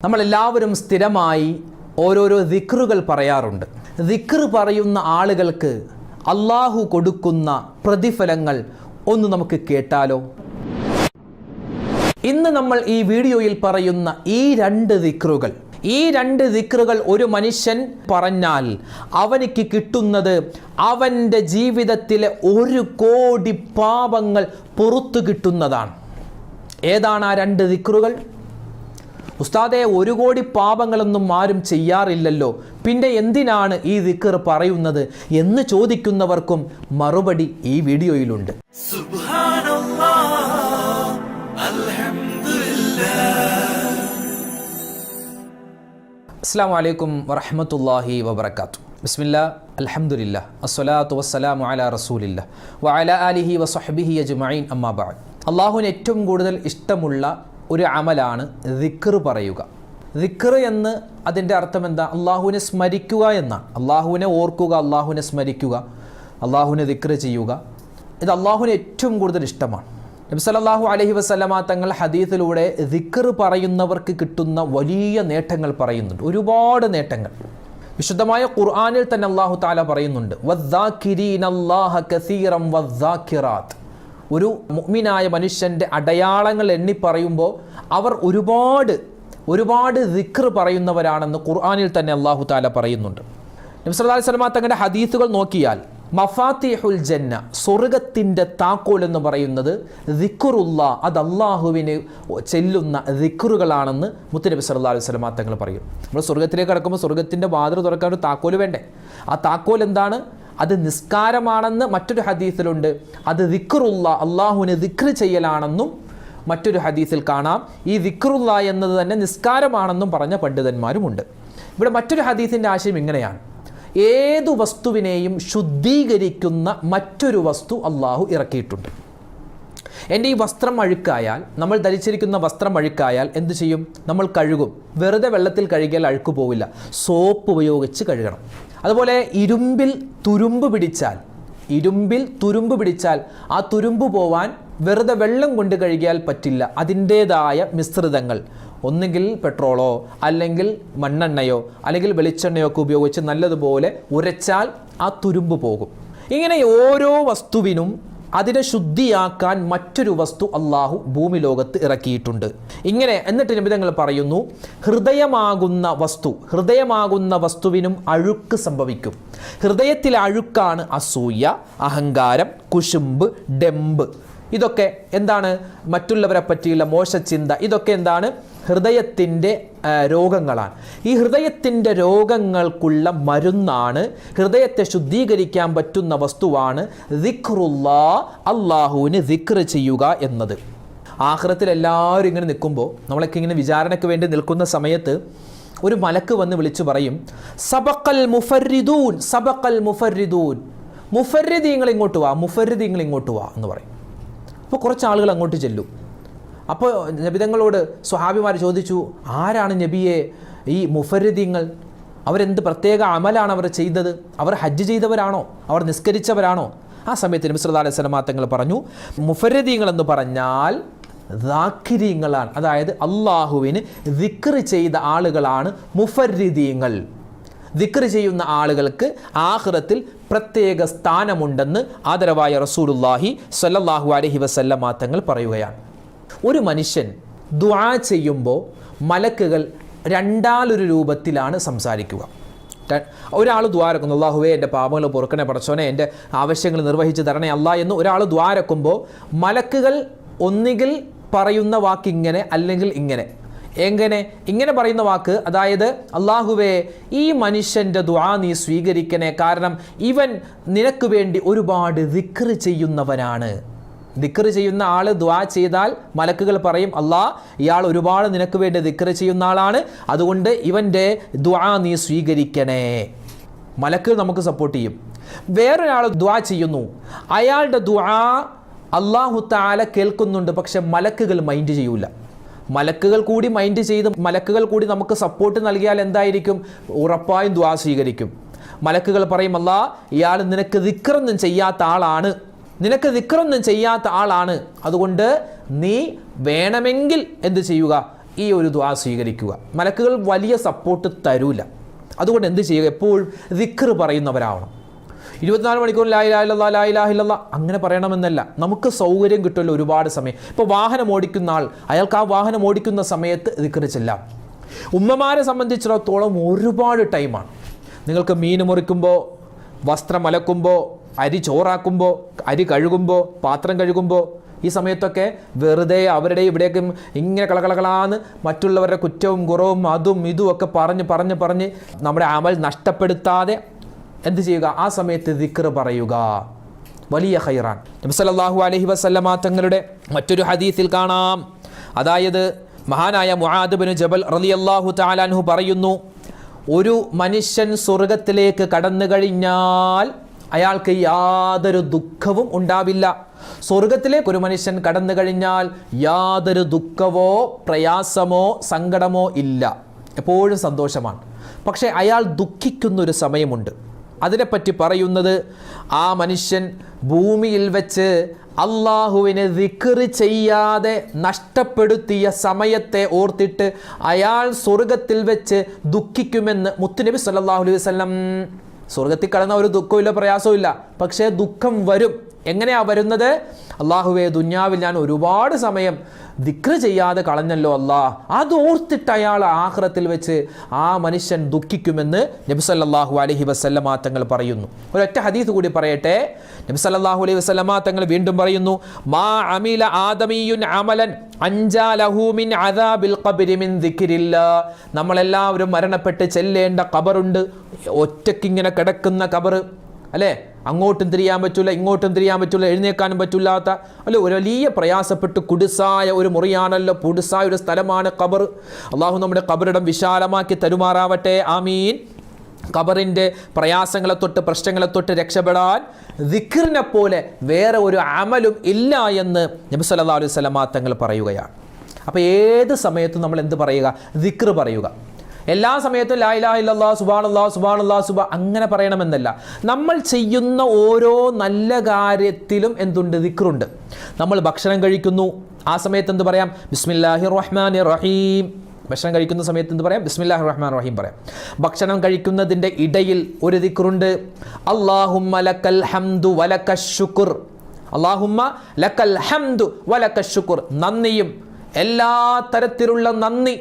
നമ്മളെല്ലാവരും സ്ഥിരമായി ഓരോരോ ദിക്റുകൾ പറയാറുണ്ട്. ദിക്ർ പറയുന്ന ആളുകൾക്ക് അള്ളാഹു കൊടുക്കുന്ന പ്രതിഫലങ്ങൾ ഒന്ന് നമുക്ക് കേട്ടാലോ? ഇന്ന് നമ്മൾ ഈ വീഡിയോയിൽ പറയുന്ന ഈ രണ്ട് ദിക്റുകൾ ഒരു മനുഷ്യൻ പറഞ്ഞാൽ അവനിക്ക് കിട്ടുന്നത് അവൻ്റെ ജീവിതത്തിലെ 1 കോടി പാപങ്ങൾ പുറത്തു കിട്ടുന്നതാണ്. ഏതാണ് ആ രണ്ട് ദിക്റുകൾ? ഉസ്താദേ, 1 കോടി പാപങ്ങളൊന്നും ആരും ചെയ്യാറില്ലല്ലോ, പിന്നെ എന്തിനാണ് ഈ ദിക്ർ പറയുന്നത് എന്ന് ചോദിക്കുന്നവർക്കും മറുപടി ഈ വീഡിയോയിലുണ്ട്. അസ്സലാമു അലൈക്കും വറഹ്മത്തുള്ളാഹി വബറകാതുഹു. ബിസ്മില്ലാ അൽഹംദുലില്ലാ അസ്സലാത്തു വസ്സലാമു അലാ റസൂലില്ലാ വഅലാ ആലിഹി വസഹ്ബിഹി അജ്മഈൻ അമ്മാ ബഅദ്. അല്ലാഹുവിന് ഏറ്റവും കൂടുതൽ ഇഷ്ടമുള്ള ഒരു അമലാണ് ദിക്ർ പറയുക. ദിക്ർ എന്ന് അതിൻ്റെ അർത്ഥം എന്താ? അള്ളാഹുവിനെ സ്മരിക്കുക എന്നാണ്. അള്ളാഹുവിനെ ഓർക്കുക, അള്ളാഹുവിനെ സ്മരിക്കുക, അള്ളാഹുവിനെ ദിക്ർ ചെയ്യുക. ഇത് അള്ളാഹുവിന് ഏറ്റവും കൂടുതൽ ഇഷ്ടമാണ്. നബി സല്ലല്ലാഹു അലൈഹി വസല്ലമ തങ്ങൾ ഹദീസിലൂടെ ദിക്ർ പറയുന്നവർക്ക് കിട്ടുന്ന വലിയ നേട്ടങ്ങൾ പറയുന്നുണ്ട്, ഒരുപാട് നേട്ടങ്ങൾ. വിശുദ്ധമായ ഖുർആനിൽ തന്നെ അല്ലാഹു തആല പറയുന്നുണ്ട്, വദ്ദാകിരീനല്ലാഹ കസീറൻ വദ്ദാകിറാത്ത്. ഒരു മുഅ്മിനായ മനുഷ്യൻ്റെ അടയാളങ്ങൾ എണ്ണി പറയുമ്പോൾ അവർ ഒരുപാട് ദിക്ർ പറയുന്നവരാണെന്ന് ഖുർആനിൽ തന്നെ അല്ലാഹു തആല പറയുന്നുണ്ട്. നബി സല്ലല്ലാഹു അലൈഹി വസല്ലമ തങ്ങളുടെ ഹദീസുകൾ നോക്കിയാൽ മഫാത്തിഹുൽ ജന്ന, സ്വർഗത്തിൻ്റെ താക്കോൽ എന്ന് പറയുന്നത് ദിക്റുല്ലാ, അത് അള്ളാഹുവിന് ചെല്ലുന്ന ദിക്റുകളാണെന്ന് മുത്തുനബി സല്ലല്ലാഹു അലൈഹി വസല്ലമ തങ്ങൾ പറയും. നമ്മൾ സ്വർഗത്തിലേക്ക് കടക്കുമ്പോൾ സ്വർഗത്തിൻ്റെ വാതിൽ തുറക്കാൻ ഒരു താക്കോൽ വേണ്ടേ? ആ താക്കോൽ എന്താണ്? അത് നിസ്കാരമാണെന്ന് മറ്റൊരു ഹദീസിലുണ്ട്. അത് ദിക്റുല്ലാ, അള്ളാഹുവിനെ ദിക്ർ ചെയ്യലാണെന്നും മറ്റൊരു ഹദീസിൽ കാണാം. ഈ ദിക്റുല്ലാ എന്നത് തന്നെ നിസ്കാരമാണെന്നും പറഞ്ഞ പണ്ഡിതന്മാരുമുണ്ട്. ഇവിടെ മറ്റൊരു ഹദീസിൻ്റെ ആശയം ഇങ്ങനെയാണ്: ഏതു വസ്തുവിനെയും ശുദ്ധീകരിക്കുന്ന മറ്റൊരു വസ്തു അള്ളാഹു ഇറക്കിയിട്ടുണ്ട്. എൻ്റെ ഈ വസ്ത്രം അഴുക്കായാൽ, നമ്മൾ ധരിച്ചിരിക്കുന്ന വസ്ത്രം അഴുക്കായാൽ എന്തു ചെയ്യും? നമ്മൾ കഴുകും. വെറുതെ വെള്ളത്തിൽ കഴുകിയാൽ അഴുക്ക് പോവില്ല, സോപ്പ് ഉപയോഗിച്ച് കഴുകണം. അതുപോലെ ഇരുമ്പിൽ തുരുമ്പ് പിടിച്ചാൽ ആ തുരുമ്പ് പോവാൻ വെറുതെ വെള്ളം കൊണ്ട് കഴുകിയാൽ പറ്റില്ല. അതിൻ്റേതായ മിശ്രിതങ്ങൾ, ഒന്നുകിൽ പെട്രോളോ അല്ലെങ്കിൽ മണ്ണെണ്ണയോ അല്ലെങ്കിൽ വെളിച്ചെണ്ണയോ ഒക്കെ ഉപയോഗിച്ച് നല്ലതുപോലെ ഉരച്ചാൽ ആ തുരുമ്പ് പോകും. ഇങ്ങനെ ഓരോ വസ്തുവിനും അതിനെ ശുദ്ധിയാക്കാൻ മറ്റൊരു വസ്തു അള്ളാഹു ഭൂമി ലോകത്ത് ഇറക്കിയിട്ടുണ്ട്. ഇങ്ങനെ എന്നിട്ട് നബി തങ്ങൾ പറയുന്നു, ഹൃദയമാകുന്ന വസ്തുവിനും അഴുക്ക് സംഭവിക്കും. ഹൃദയത്തിലെ അഴുക്കാണ് അസൂയ, അഹങ്കാരം, കുശുമ്പ്, ഡെമ്പ്. ഇതൊക്കെ എന്താണ്? മറ്റുള്ളവരെ പറ്റിയുള്ള മോശച്ചിന്ത. ഇതൊക്കെ എന്താണ്? ഹൃദയത്തിൻ്റെ രോഗങ്ങളാണ്. ഈ ഹൃദയത്തിൻ്റെ രോഗങ്ങൾക്കുള്ള മരുന്നാണ്, ഹൃദയത്തെ ശുദ്ധീകരിക്കാൻ പറ്റുന്ന വസ്തുവാണ് ദിക്റുല്ലാ, അള്ളാഹുവിന് ദിക്ർ ചെയ്യുക എന്നത്. ആഖിറത്തിൽ എല്ലാവരും ഇങ്ങനെ നിൽക്കുമ്പോൾ, നമ്മളൊക്കെ ഇങ്ങനെ വിചാരണയ്ക്ക് വേണ്ടി നിൽക്കുന്ന സമയത്ത് ഒരു മലക്ക് വന്ന് വിളിച്ചു പറയും, സബഖൽ മുഫർരിദൂൻ, സബഖൽ മുഫർരിദൂൻ, മുഫർരിദീങ്ങൾ ഇങ്ങോട്ട് വാ എന്ന് പറയും. അപ്പോൾ കുറച്ച് ആളുകൾ അങ്ങോട്ട് ചെല്ലും. അപ്പോൾ നബിതങ്ങളോട് സ്വഹാബിമാർ ചോദിച്ചു, ആരാണ് നബിയെ ഈ മുഫർരിദീങ്ങൾ? അവരെന്ത് പ്രത്യേക അമലാണ് അവർ ചെയ്തത്? അവർ ഹജ്ജ് ചെയ്തവരാണോ? അവർ നിസ്കരിച്ചവരാണോ? ആ സമയത്ത് നബി സല്ലല്ലാഹു അലൈഹി വസല്ലം തങ്ങൾ പറഞ്ഞു, മുഫർരിദീങ്ങൾ എന്ന് പറഞ്ഞാൽ ദാക്കിരീങ്ങളാണ്, അതായത് അള്ളാഹുവിന് ദിക്ർ ചെയ്ത ആളുകളാണ് മുഫർരിദീങ്ങൾ. ദിക്ർ ചെയ്യുന്ന ആളുകൾക്ക് ആഖിറത്തിൽ പ്രത്യേക സ്ഥാനമുണ്ടെന്ന് ആദരവായ റസൂലുള്ളാഹി സ്വല്ലല്ലാഹു അലൈഹി വസല്ലം തങ്ങൾ പറയുകയാണ്. ഒരു മനുഷ്യൻ ദുആ ചെയ്യുമ്പോൾ മലക്കുകൾ രണ്ടാലൊരു രൂപത്തിലാണ് സംസാരിക്കുക. ഒരാൾ ദ്വാരക്കുന്നു, അല്ലാഹുവേ എൻ്റെ പാപങ്ങൾ പൊറുക്കണേ പടച്ചോനെ, എൻ്റെ ആവശ്യങ്ങൾ നിർവഹിച്ച് തരണേ അല്ലാ എന്ന് ഒരാൾ ദ്വാരക്കുമ്പോൾ മലക്കുകൾ ഒന്നുകിൽ പറയുന്ന വാക്ക് ഇങ്ങനെ, അല്ലെങ്കിൽ ഇങ്ങനെ. ഇങ്ങനെ പറയുന്ന വാക്ക്, അതായത് അല്ലാഹുവേ ഈ മനുഷ്യൻ്റെ ദുആ നീ സ്വീകരിക്കണേ, കാരണം ഇവൻ നിനക്ക് വേണ്ടി ഒരുപാട് ദിക്ർ ചെയ്യുന്നവനാണ്. ദിക്ർ ചെയ്യുന്ന ആൾ ദുആ ചെയ്താൽ മലക്കുകൾ പറയും, അല്ലാ ഇയാൾ ഒരുപാട് നിനക്ക് വേണ്ടി ദിക്ർ ചെയ്യുന്ന ആളാണ്, അതുകൊണ്ട് ഇവൻ്റെ ദുആ നീ സ്വീകരിക്കണേ. മലക്കുകൾ നമുക്ക് സപ്പോർട്ട് ചെയ്യും. വേറൊരാൾ ദുആ ചെയ്യുന്നു, അയാളുടെ ദുആ അല്ലാഹു തആല കേൾക്കുന്നുണ്ട്, പക്ഷെ മലക്കുകൾ മൈൻഡ് ചെയ്യൂല. മലക്കുകൾ കൂടി മൈൻഡ് ചെയ്ത് മലക്കുകൾ കൂടി നമുക്ക് സപ്പോർട്ട് നൽകിയാൽ എന്തായിരിക്കും? ഉറപ്പായും ദുആ സ്വീകരിക്കും. മലക്കുകൾ പറയും, അല്ലാ ഇയാൾ നിനക്ക് ദിക്റൊന്നും ചെയ്യാത്ത ആളാണ്, അതുകൊണ്ട് നീ വേണമെങ്കിൽ എന്ത് ചെയ്യുക? ഈ ഒരു ദുആ സ്വീകരിക്കുക. മലക്കുകൾ വലിയ സപ്പോർട്ട് തരൂല. അതുകൊണ്ട് എന്ത് ചെയ്യുക, എപ്പോഴും ദിക്ർ പറയുന്നവരാവണം. 24 മണിക്കൂർ ലാ ഇലാഹ ഇല്ലല്ലാഹ് ലാ ഇലാഹ ഇല്ലല്ലാഹ് അങ്ങനെ പറയണമെന്നല്ല. നമുക്ക് സൗകര്യം കിട്ടുമല്ലോ ഒരുപാട് സമയം. ഇപ്പോൾ വാഹനം ഓടിക്കുന്ന ആൾ, അയാൾക്ക് ആ വാഹനം ഓടിക്കുന്ന സമയത്ത് ദിക്ർ ചെല്ലാം. ഉമ്മമാരെ സംബന്ധിച്ചിടത്തോളം ഒരുപാട് ടൈമാണ്. നിങ്ങൾക്ക് മീൻ മുറിക്കുമ്പോൾ, വസ്ത്രം അലക്കുമ്പോൾ, അരി ചോറാക്കുമ്പോൾ, അരി കഴുകുമ്പോൾ, പാത്രം കഴുകുമ്പോൾ, ഈ സമയത്തൊക്കെ വെറുതെ അവരുടെ ഇവിടേക്കും ഇങ്ങനെ കളകളകളാന്ന് മറ്റുള്ളവരുടെ കുറ്റവും കുറവും അതും ഇതും ഒക്കെ പറഞ്ഞ് നമ്മുടെ അമൽ നഷ്ടപ്പെടുത്താതെ എന്ത് ചെയ്യുക, ആ സമയത്ത് ദിക്ർ പറയുക. വലിയ ഖൈറാൻ. നബി സല്ലല്ലാഹു അലൈഹി വസല്ലമ തങ്ങളുടെ മറ്റൊരു ഹദീസിൽ കാണാം, അതായത് മഹാനായ മുആദ് ബിൻ ജബൽ റളിയല്ലാഹു തആല അൻഹു പറയുന്നു, ഒരു മനുഷ്യൻ സ്വർഗത്തിലേക്ക് കടന്നു കഴിഞ്ഞാൽ അയാൾക്ക് യാതൊരു ദുഃഖവും ഉണ്ടാവില്ല. സ്വർഗത്തിലേക്ക് ഒരു മനുഷ്യൻ കടന്നു കഴിഞ്ഞാൽ യാതൊരു ദുഃഖമോ പ്രയാസമോ സങ്കടമോ ഇല്ല, എപ്പോഴും സന്തോഷമാണ്. പക്ഷേ അയാൾ ദുഃഖിക്കുന്നൊരു സമയമുണ്ട്. അതിനെപ്പറ്റി പറയുന്നത്, ആ മനുഷ്യൻ ഭൂമിയിൽ വെച്ച് അള്ളാഹുവിനെ ദിക്ർ ചെയ്യാതെ നഷ്ടപ്പെടുത്തിയ സമയത്തെ ഓർത്തിട്ട് അയാൾ സ്വർഗത്തിൽ വെച്ച് ദുഃഖിക്കുമെന്ന് മുത്തുനബി സല്ലല്ലാഹു അലൈഹി വസല്ലം. സ്വർഗത്തിൽ കടന്ന ഒരു ദുഃഖമില്ല, പ്രയാസവും ഇല്ല, പക്ഷേ ദുഃഖം വരും. എങ്ങനെയാ വരുന്നത്? അള്ളാഹുവേ, ദുന്യാവിൽ ഞാൻ ഒരുപാട് സമയം ദിക്ർ ചെയ്യാതെ കളഞ്ഞല്ലോ അല്ലാ, അത് ഓർത്തിട്ട് അയാൾ ആഖിറത്തിൽ വെച്ച് ആ മനുഷ്യൻ ദുഃഖിക്കുമെന്ന് നബി സല്ലല്ലാഹു അലൈഹി വസല്ലമ തങ്ങൾ പറയുന്നു. ഒരൊറ്റ ഹദീസ് കൂടി പറയട്ടെ. നബി സല്ലല്ലാഹു അലൈഹി വസല്ലമ തങ്ങൾ വീണ്ടും പറയുന്നു, മാ അമില ആദമിയുൻ അമലൻ അൻജാ ലഹു മിൻ അദാബിൽ ഖബ്രി മിൻ ദിക്രില്ലാ. നമ്മളെല്ലാവരും മരണപ്പെട്ട് ചെല്ലേണ്ട ഖബറുണ്ട്, ഒറ്റക്കിങ്ങനെ കിടക്കുന്ന ഖബർ അല്ലേ, അങ്ങോട്ടും തിരിയാൻ പറ്റില്ല, ഇങ്ങോട്ടും തിരിയാൻ പറ്റില്ല, എഴുന്നേക്കാനും പറ്റില്ലാത്ത അല്ലെ, ഒരു വലിയ പ്രയാസപ്പെട്ട് കുടുസായ ഒരു മുറിയാണല്ലോ, കുടുസായ ഒരു സ്ഥലമാണ് ഖബർ. അള്ളാഹു നമ്മുടെ ഖബറിടം വിശാലമാക്കി തരുമാറാവട്ടെ, ആമീൻ. ഖബറിൻ്റെ പ്രയാസങ്ങളെ തൊട്ട് പ്രശ്നങ്ങളെ തൊട്ട് രക്ഷപ്പെടാൻ ദിക്റിനെ പോലെ വേറെ ഒരു അമലും ഇല്ല എന്ന് നബി സല്ലല്ലാഹു അലൈഹി വസല്ലമ തങ്ങൾ പറയുകയാണ്. അപ്പോൾ ഏത് സമയത്തും നമ്മൾ എന്ത് പറയുക, ദിക്ർ പറയുക. എല്ലാ സമയത്തും ലാ ഇലാഹ ഇല്ലല്ലാഹ് സുബ്ഹാനല്ലാഹ് സുബ്ഹാനല്ലാഹ് അങ്ങനെ പറയണമെന്നല്ല. നമ്മൾ ചെയ്യുന്ന ഓരോ നല്ല കാര്യത്തിലും എന്തുണ്ട്, ദിക്റുണ്ട്. നമ്മൾ ഭക്ഷണം കഴിക്കുന്നു, ആ സമയത്ത് എന്ത് പറയാം, ബിസ്മില്ലാഹിർ റഹ്മാനിർ റഹീം. ഭക്ഷണം കഴിക്കുന്ന സമയത്ത് എന്ത് പറയാം, ബിസ്മില്ലാഹിർ റഹ്മാനിർ റഹീം പറയാം. ഭക്ഷണം കഴിക്കുന്നതിൻ്റെ ഇടയിൽ ഒരു ദിക്റുണ്ട്, അല്ലാഹുമ്മ ലക്കൽ ഹംദു വലക്കശ് ശുക്ർ. അല്ലാഹുമ്മ ലക്കൽ ഹംദു വലക്കശ് ശുക്ർ. നന്ദിയും എല്ലാ തരത്തിലുള്ള നന്ദി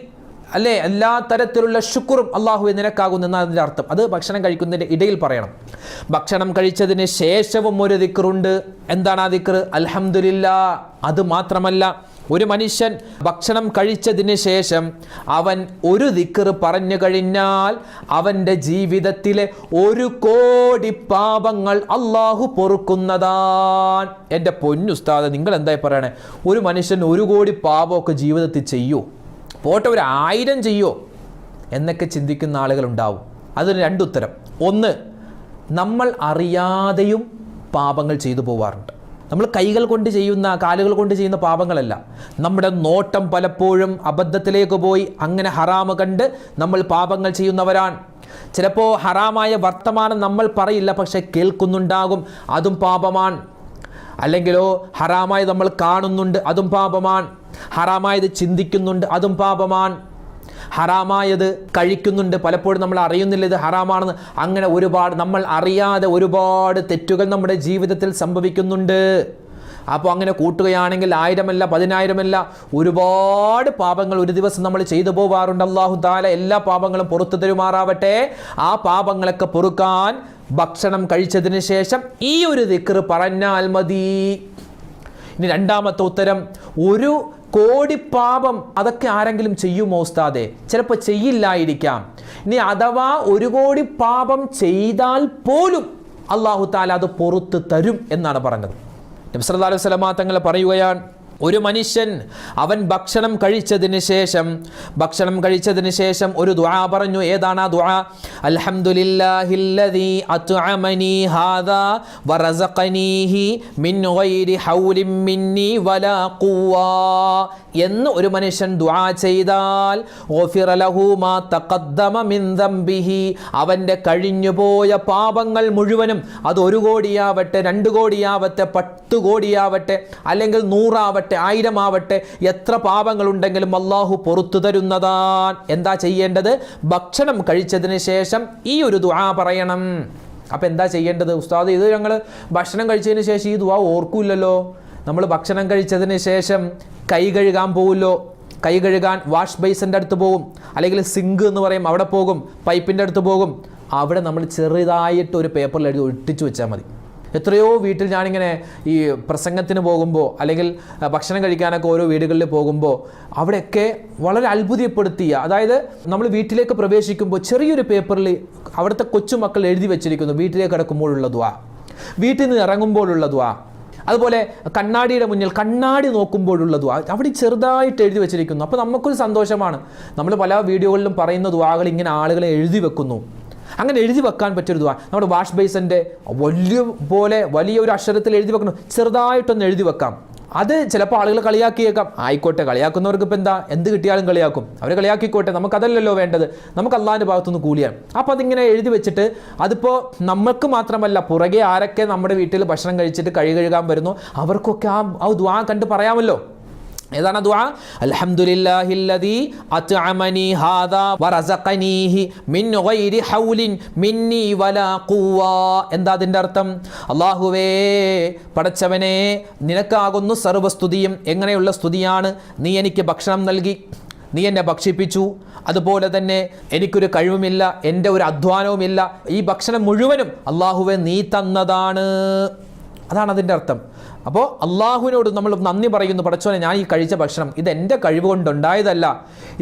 അല്ലേ, എല്ലാ തരത്തിലുള്ള ശുക്റും അള്ളാഹുവെ നിനക്കാകുന്നു എന്നാണ് അതിൻ്റെ അർത്ഥം. അത് ഭക്ഷണം കഴിക്കുന്നതിൻ്റെ ഇടയിൽ പറയണം. ഭക്ഷണം കഴിച്ചതിന് ശേഷവും ഒരു ദിക്റുണ്ട്. എന്താണ് ആ ദിക്ർ? അൽഹംദുലില്ലാ. അത് മാത്രമല്ല, ഒരു മനുഷ്യൻ ഭക്ഷണം കഴിച്ചതിന് ശേഷം അവൻ ഒരു ദിക്ർ പറഞ്ഞു കഴിഞ്ഞാൽ അവൻ്റെ ജീവിതത്തിലെ 1 കോടി പാപങ്ങൾ അള്ളാഹു പൊറുക്കുന്നതാണ്. എൻ്റെ പൊന്നുസ്താദ്, നിങ്ങൾ എന്തായി പറയണേ, ഒരു മനുഷ്യൻ 1 കോടി പാപമൊക്കെ ജീവിതത്തിൽ ചെയ്യൂ, പോട്ടെ 1000 ചെയ്യോ എന്നൊക്കെ ചിന്തിക്കുന്ന ആളുകളുണ്ടാവും. അതിന് 2 ഉത്തരം. ഒന്ന്, നമ്മൾ അറിയാതെയും പാപങ്ങൾ ചെയ്തു പോവാറുണ്ട്. നമ്മൾ കൈകൾ കൊണ്ട് ചെയ്യുന്ന, കാലുകൾ കൊണ്ട് ചെയ്യുന്ന പാപങ്ങളല്ല, നമ്മുടെ നോട്ടം പലപ്പോഴും അബദ്ധത്തിലേക്ക് പോയി അങ്ങനെ ഹറാമ് കണ്ട് നമ്മൾ പാപങ്ങൾ ചെയ്യുന്നവരാണ്. ചിലപ്പോൾ ഹറാമായ വർത്തമാനം നമ്മൾ പറയില്ല, പക്ഷെ കേൾക്കുന്നുണ്ടാകും, അതും പാപമാണ്. അല്ലെങ്കിലോ ഹറാമായി നമ്മൾ കാണുന്നുണ്ട്, അതും പാപമാണ്. ഹറാമായത് ചിന്തിക്കുന്നുണ്ട്, അതും പാപമാണ്. ഹറാമായത് കഴിക്കുന്നുണ്ട്, പലപ്പോഴും നമ്മൾ അറിയുന്നില്ല ഇത് ഹറാമാണെന്ന്. അങ്ങനെ ഒരുപാട് നമ്മൾ അറിയാതെ ഒരുപാട് തെറ്റുകൾ നമ്മുടെ ജീവിതത്തിൽ സംഭവിക്കുന്നുണ്ട്. അപ്പോൾ അങ്ങനെ കൂട്ടുകയാണെങ്കിൽ 1000 10,000 ഒരുപാട് പാപങ്ങൾ ഒരു ദിവസം നമ്മൾ ചെയ്തു പോവാറുണ്ട്. അല്ലാഹു തആല എല്ലാ പാപങ്ങളും പുറത്തു തരുമാറാവട്ടെ. ആ പാപങ്ങളൊക്കെ പൊറുക്കാൻ ഭക്ഷണം കഴിച്ചതിന് ശേഷം ഈ ഒരു ദിക്ർ പറഞ്ഞാൽ മതി. ഇനി 2ാമത്തെ ഉത്തരം, 1 കോടി പാപം അതൊക്കെ ആരെങ്കിലും ചെയ്യുമോ ഉസ്താദേ? ചിലപ്പോൾ ചെയ്യില്ലായിരിക്കാം. ഇനി അഥവാ 1 കോടി പാപം ചെയ്താൽ പോലും അല്ലാഹു തആല അത് പുറത്തു തരും എന്നാണ് പറഞ്ഞത്. നബി സല്ലല്ലാഹു അലൈഹി വസല്ലം തങ്ങൾ പറയുകയാണ്, ഒരു മനുഷ്യൻ അവൻ ഭക്ഷണം കഴിച്ചതിന് ശേഷം ഒരു ദുആ പറഞ്ഞു. ഏതാണ് ആ ദുആ? അൽഹംദുലില്ലാഹില്ലദീ അത്അമനി ഹാദാ വറസഖനീഹി മിൻ ഗൈരി ഹൗലിൻ മിന്നി വലാ ഖുവ്വാ എന്ന് ഒരു മനുഷ്യൻ ദുആ ചെയ്താൽ ഗുഫിറ ലഹു മാ തഖദ്ദമ മിൻ ദംബിഹി, അവൻ്റെ കഴിഞ്ഞുപോയ പാപങ്ങൾ മുഴുവനും, അത് 1 കോടിയാവട്ടെ, 2 കോടിയാവട്ടെ, 10 കോടിയാവട്ടെ, അല്ലെങ്കിൽ 100 ആവട്ടെ, 1,000 1000 ആവട്ടെ, എത്ര പാപങ്ങളുണ്ടെങ്കിലും അള്ളാഹു പുറത്തു തരുന്നതാണ്. എന്താ ചെയ്യേണ്ടത്? ഭക്ഷണം കഴിച്ചതിന് ശേഷം ഈ ഒരു ദുആ പറയണം. അപ്പം എന്താ ചെയ്യേണ്ടത്? ഉസ്താദ്, ഇത് ഞങ്ങൾ ഭക്ഷണം കഴിച്ചതിന് ശേഷം ഈ ദുആ ഓർക്കൂല്ലല്ലോ. നമ്മൾ ഭക്ഷണം കഴിച്ചതിന് ശേഷം കൈ കഴുകാൻ പോകുമല്ലോ. കൈ കഴുകാൻ വാഷ് ബേസിൻ്റെ അടുത്ത് പോകും, അല്ലെങ്കിൽ സിങ്ക് എന്ന് പറയും, അവിടെ പോകും, പൈപ്പിൻ്റെ അടുത്ത് പോകും. അവിടെ നമ്മൾ ചെറുതായിട്ട് ഒരു പേപ്പറിൽ എഴുതി ഒട്ടിച്ചു വെച്ചാൽ മതി. എത്രയോ വീട്ടിൽ ഞാനിങ്ങനെ ഈ പ്രസംഗത്തിന് പോകുമ്പോൾ അല്ലെങ്കിൽ ഭക്ഷണം കഴിക്കാനൊക്കെ ഓരോ വീടുകളിൽ പോകുമ്പോൾ അവിടെയൊക്കെ വളരെ അത്ഭുതപ്പെടുത്തിയ, അതായത് നമ്മൾ വീട്ടിലേക്ക് പ്രവേശിക്കുമ്പോൾ ചെറിയൊരു പേപ്പറിൽ അവിടുത്തെ കൊച്ചുമക്കൾ എഴുതി വെച്ചിരിക്കുന്നു വീട്ടിലേക്ക് കിടക്കുമ്പോഴുള്ള ദുആ, വീട്ടിൽ നിന്ന് ഇറങ്ങുമ്പോഴുള്ള ദുആ, അതുപോലെ കണ്ണാടിയുടെ മുന്നിൽ കണ്ണാടി നോക്കുമ്പോഴുള്ള ദുആ അവിടെ ചെറുതായിട്ട് എഴുതി വെച്ചിരിക്കുന്നു. അപ്പോൾ നമുക്കൊരു സന്തോഷമാണ്. നമ്മൾ പല വീഡിയോകളിലും പറയുന്ന ദുആകൾ ഇങ്ങനെ ആളുകളെ എഴുതി വെക്കുന്നു. അങ്ങനെ എഴുതി വെക്കാൻ പറ്റിയൊരു ദുആ നമ്മുടെ വാഷ് ബേസിൻ്റെ വലിയ ഒരു അക്ഷരത്തിൽ എഴുതി വെക്കണം. ചെറുതായിട്ടൊന്ന് എഴുതി വെക്കാം. അത് ചിലപ്പോൾ ആളുകൾ കളിയാക്കിയേക്കാം. ആയിക്കോട്ടെ, കളിയാക്കുന്നവർക്ക് ഇപ്പം എന്താ, എന്ത് കിട്ടിയാലും കളിയാക്കും. അവർ കളിയാക്കിക്കോട്ടെ, നമുക്കതല്ലല്ലോ വേണ്ടത്. നമുക്ക് അള്ളാഹിൻ്റെ ഭാഗത്തുനിന്ന് കൂലിയാണ്. അപ്പോൾ അതിങ്ങനെ എഴുതി വെച്ചിട്ട് അതിപ്പോൾ നമുക്ക് മാത്രമല്ല, പുറകെ ആരൊക്കെ നമ്മുടെ വീട്ടിൽ ഭക്ഷണം കഴിച്ചിട്ട് കഴുകാൻ വരുന്നു അവർക്കൊക്കെ ആ ദുആ കണ്ട് പറയാമല്ലോ. ഏതാണ് ദുആ? അൽഹംദുലില്ലാഹില്ലദീ അത്അമനി ഹാദാ വറസഖനീഹി മിൻ ഗൈരി ഹൗലിൻ മിന്നി വലാ ഖുവ്വ. എന്താ അതിൻ്റെ അർത്ഥം? അല്ലാഹുവേ, പടച്ചവനെ, നിനക്കാകുന്നു സർവ്വസ്തുതിയും. എങ്ങനെയുള്ള സ്തുതിയാണ്? നീ എനിക്ക് ഭക്ഷണം നൽകി, നീ എന്നെ ഭക്ഷിപ്പിച്ചു, അതുപോലെ തന്നെ എനിക്കൊരു കഴിവുമില്ല, എൻ്റെ ഒരു അധ്വാനവുമില്ല, ഈ ഭക്ഷണം മുഴുവനും അല്ലാഹുവേ നീ തന്നതാണ്. അതാണ് അതിൻ്റെ അർത്ഥം. അപ്പോൾ അള്ളാഹുവിനോട് നമ്മൾ നന്ദി പറയുന്നു. പടച്ചോനെ, ഞാൻ ഈ കഴിച്ച ഭക്ഷണം ഇത് എൻ്റെ കഴിവ് കൊണ്ടുണ്ടായതല്ല,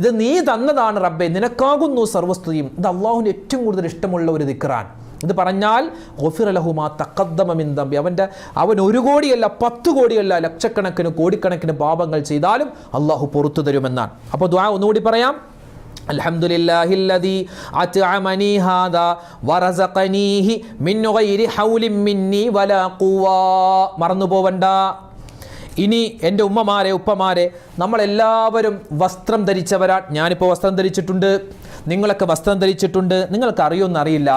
ഇത് നീ തന്നതാണ് റബ്ബേ, നിനക്കാകുന്നു സർവ്വസ്തുതിയും. ഇത് അള്ളാഹുവിന് ഏറ്റവും കൂടുതൽ ഇഷ്ടമുള്ള ഒരു ദിക്റാണ്. ഇത് പറഞ്ഞാൽ ഗുഫിറ ലഹു മാ തഖദ്ദമ മിൻ ദംബി, അവൻ 1 കോടിയല്ല 10 കോടിയല്ല ലക്ഷക്കണക്കിന് കോടിക്കണക്കിന് പാപങ്ങൾ ചെയ്താലും അള്ളാഹു പുറത്തു തരുമെന്നാണ്. അപ്പോൾ ദുആ ഒന്നുകൂടി പറയാം. അൽഹംദുലില്ലാഹില്ലദീ അത്അമനി ഹാദാ വറസഖനീഹി മിൻ ഗൈരി ഹൗലിൻ മിന്നി വലാ ഖുവ്വ. മറന്നു പോവണ്ട. ഇനി എൻ്റെ ഉമ്മമാരെ, ഉപ്പമാരെ, നമ്മളെല്ലാവരും വസ്ത്രം ധരിച്ചവരാ. ഞാനിപ്പോൾ വസ്ത്രം ധരിച്ചിട്ടുണ്ട്, നിങ്ങളൊക്കെ വസ്ത്രം ധരിച്ചിട്ടുണ്ട്. നിങ്ങൾക്ക് അറിയുമെന്നറിയില്ല,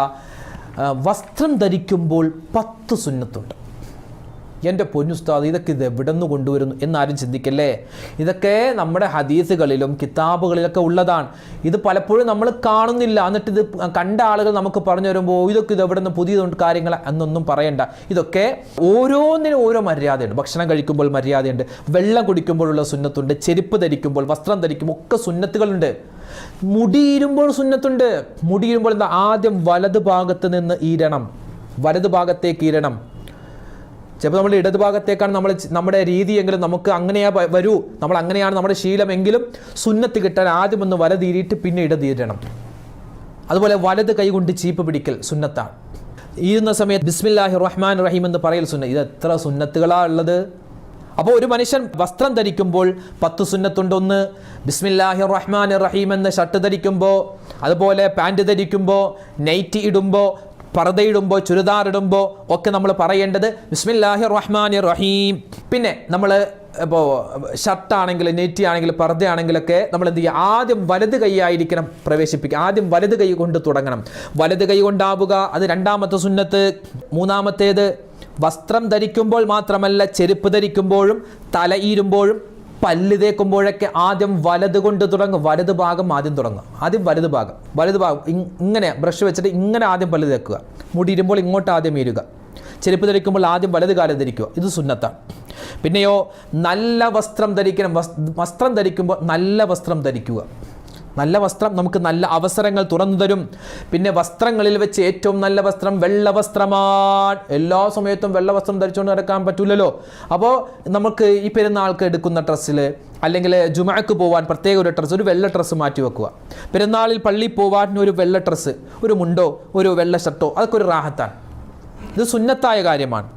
വസ്ത്രം ധരിക്കുമ്പോൾ 10 സുന്നത്തുണ്ട്. എൻ്റെ പൊന്നുസ്താദ്, ഇതൊക്കെ ഇത് എവിടെ നിന്ന് കൊണ്ടുവരുന്നു എന്നാരും ചിന്തിക്കല്ലേ. ഇതൊക്കെ നമ്മുടെ ഹദീസുകളിലും കിതാബുകളിലൊക്കെ ഉള്ളതാണ്. ഇത് പലപ്പോഴും നമ്മൾ കാണുന്നില്ല. എന്നിട്ട് ഇത് കണ്ട ആളുകൾ നമുക്ക് പറഞ്ഞു വരുമ്പോൾ ഇതൊക്കെ ഇത് എവിടെ നിന്ന് പുതിയതുണ്ട് കാര്യങ്ങൾ എന്നൊന്നും പറയണ്ട. ഇതൊക്കെ ഓരോന്നിനും ഓരോ മര്യാദയുണ്ട്. ഭക്ഷണം കഴിക്കുമ്പോൾ മര്യാദയുണ്ട്, വെള്ളം കുടിക്കുമ്പോഴുള്ള സുന്നത്തുണ്ട്, ചെരുപ്പ് ധരിക്കുമ്പോൾ, വസ്ത്രം ധരിക്കുമ്പോൾ ഒക്കെ സുന്നത്തുകളുണ്ട്. മുടിയിരുമ്പോൾ സുന്നത്തുണ്ട്. മുടിയിരുമ്പോൾ എന്താ? ആദ്യം വലത് ഭാഗത്ത് നിന്ന് ഈരണം, വലത് ഭാഗത്തേക്ക് ഈരണം. ചിലപ്പോൾ നമ്മൾ ഇടത് ഭാഗത്തേക്കാണ് നമ്മുടെ രീതിയെങ്കിലും നമുക്ക് അങ്ങനെയാ വരൂ, നമ്മൾ അങ്ങനെയാണ് നമ്മുടെ ശീലമെങ്കിലും സുന്നത്ത് കിട്ടാൻ ആദ്യം ഒന്ന് വലതീരിയിട്ട് പിന്നെ ഇടതീരണം. അതുപോലെ വലത് കൈ കൊണ്ട് ചീപ്പ് പിടിക്കൽ സുന്നത്താണ്. ഈരുന്ന സമയത്ത് ബിസ്മില്ലാഹിർ റഹ്മാനിർ റഹീം എന്ന് പറയൽ സുന്നത്ത്. ഇത് എത്ര സുന്നത്തുകളാണ് ഉള്ളത്. അപ്പോൾ ഒരു മനുഷ്യൻ വസ്ത്രം ധരിക്കുമ്പോൾ 10 സുന്നത്തുണ്ട്. ഒന്ന്, ബിസ്മില്ലാഹിർ റഹ്മാനിർ റഹീം എന്ന ഷർട്ട് ധരിക്കുമ്പോൾ, അതുപോലെ പാൻറ് ധരിക്കുമ്പോൾ, നൈറ്റി ഇടുമ്പോൾ, പർദ്ദയിടുമ്പോൾ, ചുരിദാറിടുമ്പോൾ ഒക്കെ നമ്മൾ പറയേണ്ടത് ബിസ്മില്ലാഹിർ റഹ്മാനിർ റഹീം. പിന്നെ നമ്മൾ ഇപ്പോൾ ഷർട്ടാണെങ്കിൽ, നെറ്റി ആണെങ്കിൽ, പർദ്ദയാണെങ്കിലൊക്കെ നമ്മൾ എന്ത് ചെയ്യുക? ആദ്യം വലത് കൈ ആയിരിക്കണം പ്രവേശിപ്പിക്കുക. ആദ്യം വലത് കൈ കൊണ്ട് തുടങ്ങണം. വലത് കൈ കൊണ്ടാവുക, അത് 2ാമത്തെ സുന്നത്ത്. 3ാമത്തേത്, വസ്ത്രം ധരിക്കുമ്പോൾ മാത്രമല്ല, ചെരുപ്പ് ധരിക്കുമ്പോഴും, തലയിരുമ്പോഴും, പല്ല് തേക്കുമ്പോഴൊക്കെ ആദ്യം വലത് കൊണ്ട് തുടങ്ങും. വലത് ഭാഗം ആദ്യം തുടങ്ങും. ആദ്യം വലത് ഭാഗം ഇങ്ങനെ ബ്രഷ് വെച്ചിട്ട് ഇങ്ങനെ ആദ്യം പല്ല് തേക്കുക. മുടിയിരുമ്പോൾ ഇങ്ങോട്ട് ആദ്യം വീരുക. ചെരുപ്പ് ധരിക്കുമ്പോൾ ആദ്യം വലത് കാലം ധരിക്കുക. ഇത് സുന്നത്താണ്. പിന്നെയോ, നല്ല വസ്ത്രം ധരിക്കണം. വസ്ത്രം ധരിക്കുമ്പോൾ നല്ല വസ്ത്രം ധരിക്കുക. നല്ല വസ്ത്രം നമുക്ക് നല്ല അവസരങ്ങൾ തുറന്നു തരും. പിന്നെ വസ്ത്രങ്ങളിൽ വെച്ച് ഏറ്റവും നല്ല വസ്ത്രം വെള്ള വസ്ത്രമാണ്. എല്ലാ സമയത്തും വെള്ള വസ്ത്രം ധരിച്ചുകൊണ്ട് നടക്കാൻ പറ്റൂലല്ലോ. അപ്പോൾ നമുക്ക് ഈ പെരുന്നാൾക്ക് എടുക്കുന്ന ഡ്രസ്സിൽ, അല്ലെങ്കിൽ ജുമഅക്ക് പോകാൻ പ്രത്യേക ഒരു ഡ്രസ്സ്, ഒരു വെള്ള ഡ്രസ്സ് മാറ്റി വെക്കുക. പെരുന്നാളിൽ പള്ളിയിൽ പോകാൻ ഒരു വെള്ള ഡ്രസ്സ്, ഒരു മുണ്ടോ ഒരു വെള്ള ഷർട്ടോ, അതൊക്കെ ഒരു റാഹത്താണ്. ഇത് സുന്നത്തായ കാര്യമാണ്.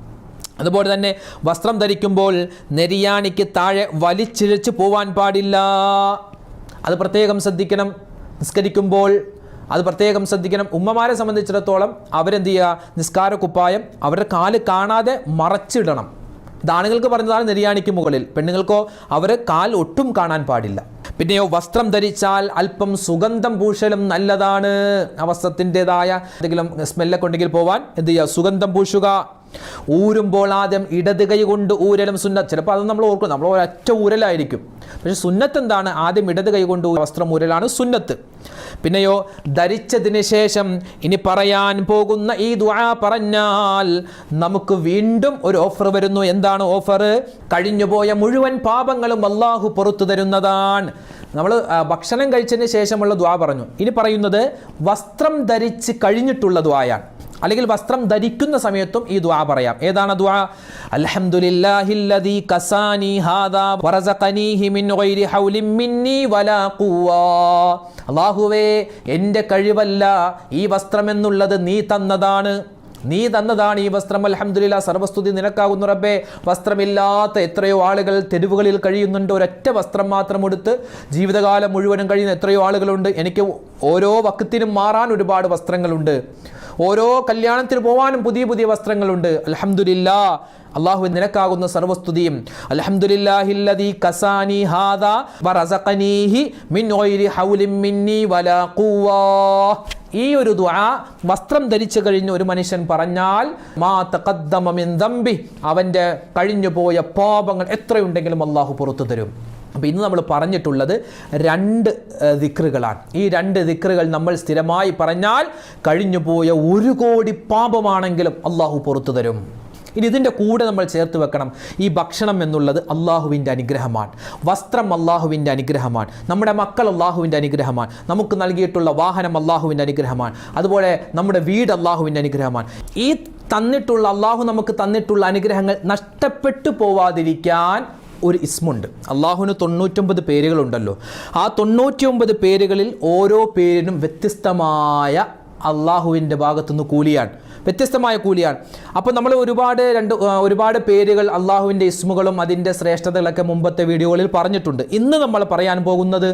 അതുപോലെ തന്നെ വസ്ത്രം ധരിക്കുമ്പോൾ നെരിയാണിക്ക് താഴെ വലിച്ചിഴച്ച് പോവാൻ പാടില്ല. അത് പ്രത്യേകം ശ്രദ്ധിക്കണം. നിസ്കരിക്കുമ്പോൾ അത് പ്രത്യേകം ശ്രദ്ധിക്കണം. ഉമ്മമാരെ സംബന്ധിച്ചിടത്തോളം അവരെന്ത് ചെയ്യുക? നിസ്കാര കുപ്പായം അവരുടെ കാല് കാണാതെ മറച്ചിടണം. ഇത് ആണുങ്ങൾക്ക് പറഞ്ഞതാണ് നെരിയാണിക്ക് മുകളിൽ. പെണ്ണുങ്ങൾക്കോ അവർ കാൽ ഒട്ടും കാണാൻ പാടില്ല. പിന്നെയോ, വസ്ത്രം ധരിച്ചാൽ അല്പം സുഗന്ധം പൂശലും നല്ലതാണ്. ആ വസ്ത്രത്തിൻ്റെതായ എന്തെങ്കിലും സ്മെല്ലൊക്കെ ഉണ്ടെങ്കിൽ പോവാൻ എന്ത് ചെയ്യുക? സുഗന്ധം പൂശുക. ഊരുമ്പോൾ ആദ്യം ഇടത് കൈ കൊണ്ട് ഊരലും സുന്നത്ത്. ചിലപ്പോൾ അത് നമ്മൾ ഓർക്കും, നമ്മൾ ഒരൊറ്റ ഊരലായിരിക്കും. പക്ഷെ സുന്നത്ത് എന്താണ്? ആദ്യം ഇടത് കൈ കൊണ്ട് വസ്ത്രം ഊരലാണ് സുന്നത്ത്. പിന്നെയോ ധരിച്ചതിന് ശേഷം ഇനി പറയാൻ പോകുന്ന ഈ ദുആ പറഞ്ഞാൽ നമുക്ക് വീണ്ടും ഒരു ഓഫർ വരുന്നു. എന്താണ് ഓഫർ? കഴിഞ്ഞുപോയ മുഴുവൻ പാപങ്ങളും അല്ലാഹു പുറത്തു തരുന്നതാണ്. നമ്മൾ ഭക്ഷണം കഴിച്ചതിന് ശേഷമുള്ള ദുആ പറഞ്ഞു. ഇനി പറയുന്നത് വസ്ത്രം ധരിച്ച് കഴിഞ്ഞിട്ടുള്ള ദുആയാണ്, അല്ലെങ്കിൽ വസ്ത്രം ധരിക്കുന്ന സമയത്തും ഈ ദുആ പറയാം. ഏതാണ് ദുആ? അൽഹംദുലില്ലാഹില്ലദീ കസാനി ഹാദാ വറസഖനീഹി മിൻ ഗൈരി ഹൗലിൻ മിന്നി വലാ ഖുവ്വാ. അല്ലാഹുവേ, എൻ്റെ കഴിവല്ല ഈ വസ്ത്രം എന്നുള്ളത് നീ തന്നതാണ്. നീ തന്നതാണ് ഈ വസ്ത്രം. അൽഹംദുലില്ലാഹ്, സർവസ്തുതി നിനക്കാകുന്നു റബ്ബേ. വസ്ത്രമില്ലാത്ത എത്രയോ ആളുകൾ തെരുവുകളിൽ കഴിയുന്നുണ്ട്. ഒരൊറ്റ വസ്ത്രം മാത്രം എടുത്ത് ജീവിതകാലം മുഴുവനും കഴിയുന്ന എത്രയോ ആളുകളുണ്ട്. എനിക്ക് ഓരോ വക്തിനും മാറാൻ ഒരുപാട് വസ്ത്രങ്ങളുണ്ട്. ഓരോ കല്യാണത്തിന് പോകാനും പുതിയ പുതിയ വസ്ത്രങ്ങളുണ്ട്. അൽഹംദുലില്ലാഹ്, അല്ലാഹു നിനക്കാകുന്ന സർവസ്തുതിയും. അൽഹംദുലില്ലാഹില്ലദീ കസാനി ഹാദാ വറസഖനീഹി മിൻ ഗൈരി ഹൗലിൻ മിന്നി വലാ ഖുവ്വാ. ഈ ഒരു ദുആ വസ്ത്രം ധരിച്ചു കഴിഞ്ഞ് ഒരു മനുഷ്യൻ പറഞ്ഞാൽ മാ തഖദ്ദമ മിൻ ദംബി, അവൻ്റെ കഴിഞ്ഞുപോയ പാപങ്ങൾ എത്രയുണ്ടെങ്കിലും അല്ലാഹു പുറത്തു തരും. അപ്പോൾ ഇന്ന് നമ്മൾ പറഞ്ഞിട്ടുള്ളത് 2 ദിക്റുകളാണ്. ഈ 2 ദിക്റുകൾ നമ്മൾ സ്ഥിരമായി പറഞ്ഞാൽ കഴിഞ്ഞുപോയ 1 കോടി പാപമാണെങ്കിലും അല്ലാഹു പുറത്തു തരും. ഇനി ഇതിൻ്റെ കൂടെ നമ്മൾ ചേർത്ത് വെക്കണം, ഈ ഭക്ഷണം എന്നുള്ളത് അള്ളാഹുവിൻ്റെ അനുഗ്രഹമാണ്, വസ്ത്രം അള്ളാഹുവിൻ്റെ അനുഗ്രഹമാണ്, നമ്മുടെ മക്കൾ അള്ളാഹുവിൻ്റെ അനുഗ്രഹമാണ്, നമുക്ക് നൽകിയിട്ടുള്ള വാഹനം അള്ളാഹുവിൻ്റെ അനുഗ്രഹമാണ്, അതുപോലെ നമ്മുടെ വീട് അള്ളാഹുവിൻ്റെ അനുഗ്രഹമാണ്. ഈ തന്നിട്ടുള്ള അള്ളാഹു നമുക്ക് തന്നിട്ടുള്ള അനുഗ്രഹങ്ങൾ നഷ്ടപ്പെട്ടു പോവാതിരിക്കാൻ ഒരു ഇസ്മുണ്ട്. അള്ളാഹുവിന് 99 പേരുകളുണ്ടല്ലോ. ആ 99 പേരുകളിൽ ഓരോ പേരിനും വ്യത്യസ്തമായ അള്ളാഹുവിൻ്റെ ഭാഗത്തുനിന്ന് കൂലിയാണ്, വ്യത്യസ്തമായ കൂലിയാണ്. അപ്പോൾ നമ്മൾ ഒരുപാട് പേരുകൾ അള്ളാഹുവിൻ്റെ ഇസ്മുകളും അതിൻ്റെ ശ്രേഷ്ഠതകളൊക്കെ മുമ്പത്തെ വീഡിയോകളിൽ പറഞ്ഞിട്ടുണ്ട്. ഇന്ന് നമ്മൾ പറയാൻ പോകുന്നത്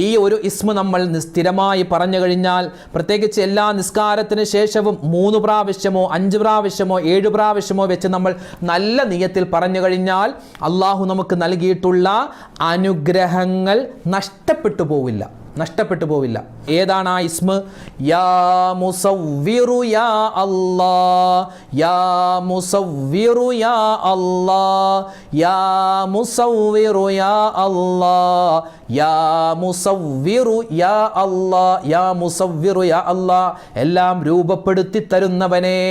ഈ ഒരു ഇസ്മ നമ്മൾ സ്ഥിരമായി പറഞ്ഞു കഴിഞ്ഞാൽ, പ്രത്യേകിച്ച് എല്ലാ നിസ്കാരത്തിന് ശേഷവും 3 പ്രാവശ്യമോ 5 പ്രാവശ്യമോ 7 പ്രാവശ്യമോ വെച്ച് നമ്മൾ നല്ല നിയത്തിൽ പറഞ്ഞു കഴിഞ്ഞാൽ അള്ളാഹു നമുക്ക് നൽകിയിട്ടുള്ള അനുഗ്രഹങ്ങൾ നഷ്ടപ്പെട്ടു പോവില്ല. ഏതാണ് ആ ഇസ്മ? യാ മുസവ്വിറു യാ അല്ലാഹ്, യാ മുസവ്വിറു യാ അല്ലാഹ്, യാ മുസവ്വിറു യാ അല്ലാഹ്, യാ മുസവ്വിറു യാ അല്ലാഹ്, യാ മുസവ്വിറു യാ അല്ലാഹ്. എല്ലാം രൂപപ്പെടുത്തി തരുന്നവനെ,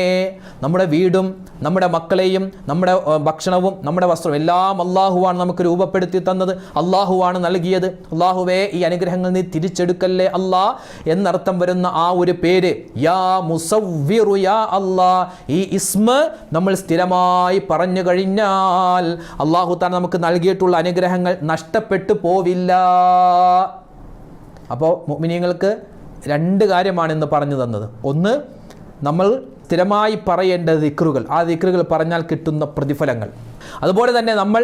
നമ്മുടെ വീടും നമ്മുടെ മക്കളെയും നമ്മുടെ ഭക്ഷണവും നമ്മുടെ വസ്ത്രവും എല്ലാം അള്ളാഹുവാണ് നമുക്ക് രൂപപ്പെടുത്തി തന്നത്, അള്ളാഹുവാണ് നൽകിയത്. അള്ളാഹുവേ, ഈ അനുഗ്രഹങ്ങൾ നീ തിരിച്ചെടുക്കല്ലേ അല്ലാ എന്നർത്ഥം വരുന്ന ആ ഒരു പേര് യാ മുസവ്വിറു യാ അല്ലാ, ഈ ഇസ്മ നമ്മൾ സ്ഥിരമായി പറഞ്ഞു കഴിഞ്ഞാൽ അള്ളാഹു താൻ നമുക്ക് നൽകിയിട്ടുള്ള അനുഗ്രഹങ്ങൾ നഷ്ടപ്പെട്ടു പോവില്ല. അപ്പോൾ മുഅ്മിനീങ്ങൾക്ക് 2 കാര്യമാണ് ഇന്ന് പറഞ്ഞു തന്നത്. ഒന്ന്, നമ്മൾ സ്ഥിരമായി പറയേണ്ട ദിക്റുകൾ, ആ ദിക്റുകൾ പറഞ്ഞാൽ കിട്ടുന്ന പ്രതിഫലങ്ങൾ. അതുപോലെ തന്നെ നമ്മൾ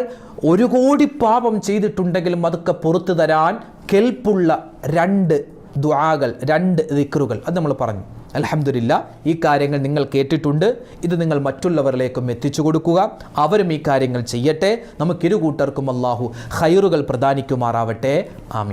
1 കോടി പാപം ചെയ്തിട്ടുണ്ടെങ്കിലും അതൊക്കെ പുറത്തു തരാൻ കെൽപ്പുള്ള 2 ദുആകൾ, 2 ദിക്റുകൾ, അത് നമ്മൾ പറഞ്ഞു. അൽഹംദുലില്ലാഹ്, ഈ കാര്യങ്ങൾ നിങ്ങൾ കേട്ടിട്ടുണ്ട്. ഇത് നിങ്ങൾ മറ്റുള്ളവരിലേക്കും എത്തിച്ചു കൊടുക്കുക. അവരും ഈ കാര്യങ്ങൾ ചെയ്യട്ടെ. നമുക്കിരു കൂട്ടർക്കും അല്ലാഹു ഖൈറുകൾ പ്രദാനിക്കുമാറാവട്ടെ. ആമീൻ.